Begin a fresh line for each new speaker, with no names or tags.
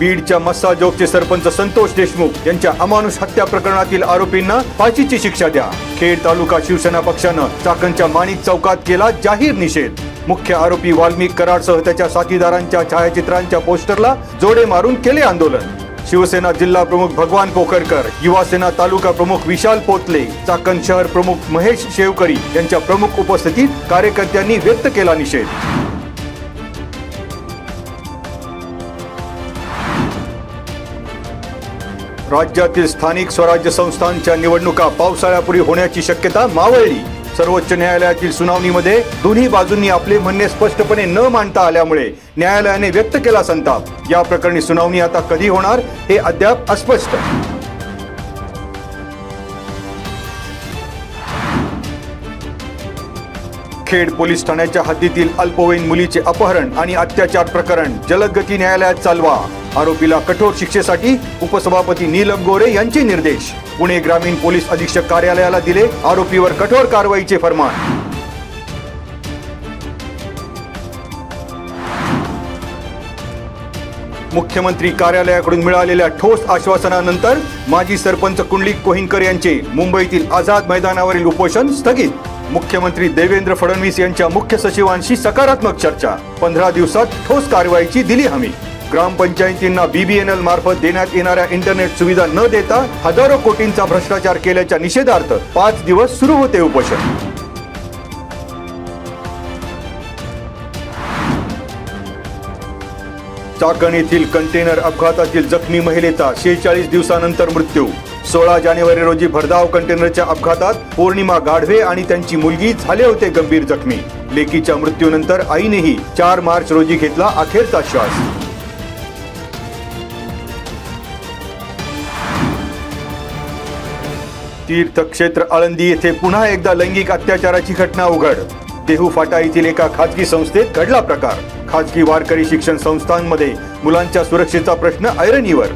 बीडच्या मस्साजोगचे सरपंच संतोष देशमुख यांच्या अमानुष हत्या प्रकरणातील आरोपींना फाशीची शिक्षा द्या। खेड तालुका शिवसेना पक्षानं चाकणच्या माणिक चौकात केला जाहीर निषेध। मुख्य आरोपी वाल्मिक कराडसह त्याच्या साथीदारांच्या छायाचित्रांच्या पोस्टरला जोडे मारून केले आंदोलन। शिवसेना जिल्हा प्रमुख भगवान पोखरकर, युवासेना तालुका प्रमुख विशाल पोतले, चाकण शहर प्रमुख महेश शेवकरी यांच्या प्रमुख उपस्थितीत कार्यकर्त्यांनी व्यक्त केला निषेध। राज्यातील स्थानिक स्वराज्य संस्थांच्या निवडणुका पावसाळ्यापूर्वी होण्याची शक्यता मावळली। सर्वोच्च न्यायालयातील सुनावणीमध्ये दोन्ही बाजूंनी आपले म्हणणे स्पष्टपणे न मांडता आल्यामुळे न्यायालयाने व्यक्त केला संताप। या प्रकरणी सुनावणी आता कधी होणार हे अद्याप अस्पष्ट। खेड पोलीस ठाण्याच्या हद्दीतील अल्पवयीन मुलीचे अपहरण आणि अत्याचार प्रकरण जलद गती न्यायालयात चालवा। आरोपीला कठोर शिक्षेसाठी उपसभापती नीलम गोरे यांचे निर्देश। पुणे ग्रामीण पोलीस अधीक्षक कार्यालयाला दिले आरोपीवर कठोर कारवाईचे फरमान। मुख्यमंत्री कार्यालयाकडून मिळालेल्या ठोस आश्वासनानंतर माजी सरपंच कुंडलिक कोहिनकर यांचे मुंबईतील आझाद मैदानावरील उपोषण स्थगित। मुख्यमंत्री देवेंद्र फडणवीस यांच्या मुख्य सचिवांशी सकारात्मक चर्चा। 15 दिवसात ठोस कारवाईची दिली हमी। ग्रामपंचायतींना BBNL मार्फत देण्यात येणाऱ्या इंटरनेट सुविधा न देता हजारो कोटींचा भ्रष्टाचार केल्याच्या निषेधार्थ 5 दिवस सुरू होते उपोषण। चाकण येथील कंटेनर अपघातातील जखमी महिलेचा 46 दिवसानंतर मृत्यू। 16 जानेवारी रोजी भरधाव कंटेनरच्या अपघातात पौर्णिमा गाढवे आणि त्यांची मुलगी झाले होते गंभीर जखमी। लेकीच्या मृत्यूनंतर आईनेही 4 मार्च रोजी घेतला अखेरचा श्वास। तीर्थक्षेत्र आळंदी येथे पुन्हा एकदा लैंगिक अत्याचाराची घटना उघड। देहू फाटा येथील एका खाजगी संस्थेत घडला प्रकार। खाजगी वारकरी शिक्षण संस्थांमध्ये मुलांच्या सुरक्षेचा प्रश्न ऐरणीवर।